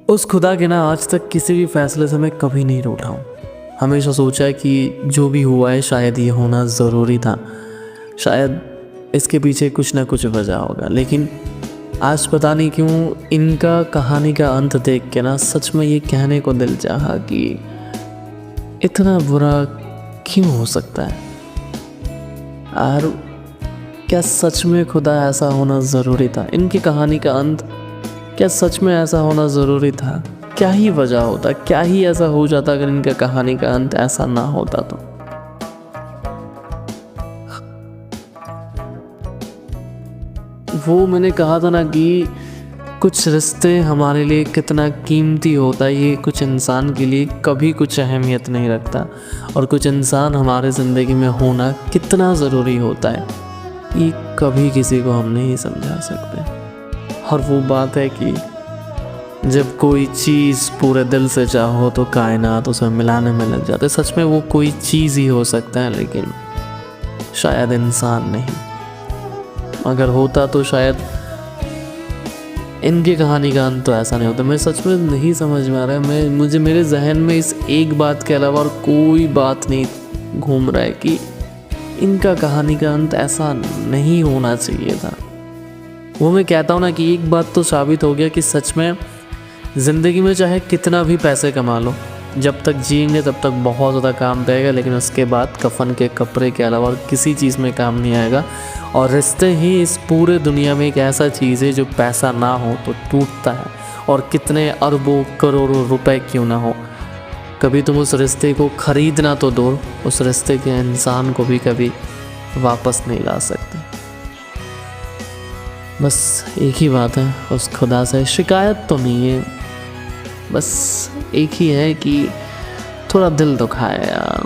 उस खुदा के ना आज तक किसी भी फैसले से मैं कभी नहीं रूठा हूँ। हमेशा सोचा है कि जो भी हुआ है शायद ये होना ज़रूरी था, शायद इसके पीछे कुछ ना कुछ वजह होगा। लेकिन आज पता नहीं क्यों इनका कहानी का अंत देख के ना सच में ये कहने को दिल चाहा कि इतना बुरा क्यों हो सकता है। और क्या सच में खुदा ऐसा होना ज़रूरी था? इनकी कहानी का अंत क्या सच में ऐसा होना ज़रूरी था? क्या ही वजह होता, क्या ही ऐसा हो जाता अगर इनका कहानी का अंत ऐसा ना होता तो। वो मैंने कहा था ना कि कुछ रिश्ते हमारे लिए कितना कीमती होता है, ये कुछ इंसान के लिए कभी कुछ अहमियत नहीं रखता, और कुछ इंसान हमारे ज़िंदगी में होना कितना ज़रूरी होता है ये कभी किसी को हम नहीं समझा सकते। और वो बात है कि जब कोई चीज़ पूरे दिल से चाहो तो कायनात उसे मिलाने में लग जाते। सच में वो कोई चीज़ ही हो सकता है, लेकिन शायद इंसान नहीं। अगर होता तो शायद इनकी कहानी का अंत तो ऐसा नहीं होता। मैं सच में नहीं समझ में आ रहा है, मुझे मेरे जहन में इस एक बात के अलावा और कोई बात नहीं घूम रहा है कि इनका कहानी का अंत ऐसा नहीं होना चाहिए था। वो मैं कहता हूँ ना कि एक बात तो साबित हो गया कि सच में ज़िंदगी में चाहे कितना भी पैसे कमा लो, जब तक जिएंगे तब तक बहुत ज़्यादा काम देगा, लेकिन उसके बाद कफन के कपड़े के अलावा और किसी चीज़ में काम नहीं आएगा। और रिश्ते ही इस पूरे दुनिया में एक ऐसा चीज़ है जो पैसा ना हो तो टूटता है, और कितने अरबों करोड़ों रुपए क्यों ना हो, कभी तुम उस रिश्ते को ख़रीदना तो दो, उस रिश्ते के इंसान को भी कभी वापस नहीं ला सकते। बस एक ही बात है, उस खुदा से शिकायत तो नहीं है, बस एक ही है कि थोड़ा दिल दुखाया यार।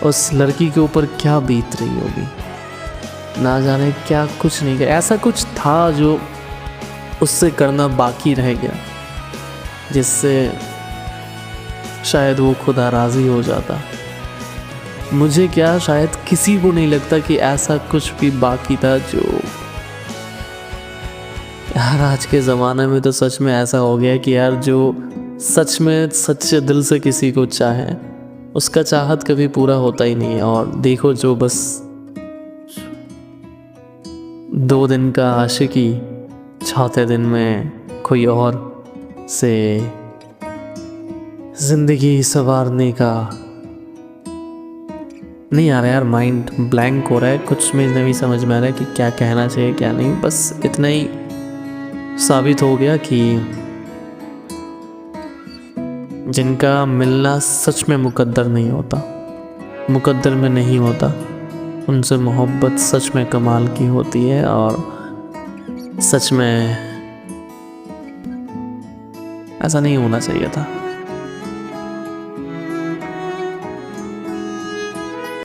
उस लड़की के ऊपर क्या बीत रही होगी, ना जाने क्या कुछ नहीं किया, ऐसा कुछ था जो उससे करना बाकी रह गया, जिससे शायद वो खुदा राज़ी हो जाता। मुझे क्या, शायद किसी को नहीं लगता कि ऐसा कुछ भी बाकी था जो यार आज के ज़माने में तो सच में ऐसा हो गया कि यार जो सच में सच्चे दिल से किसी को चाहे उसका चाहत कभी पूरा होता ही नहीं है। और देखो जो बस 2 दिन का आशिकी, चौथे दिन में कोई और से ज़िंदगी संवारने का नहीं आ रहा यार, माइंड ब्लैंक हो रहा है, कुछ में नहीं समझ में आ रहा है कि क्या कहना चाहिए क्या नहीं। बस इतना ही साबित हो गया कि जिनका मिलना सच में मुकद्दर नहीं होता, मुकद्दर में नहीं होता, उनसे मोहब्बत सच में कमाल की होती है। और सच में ऐसा नहीं होना चाहिए था।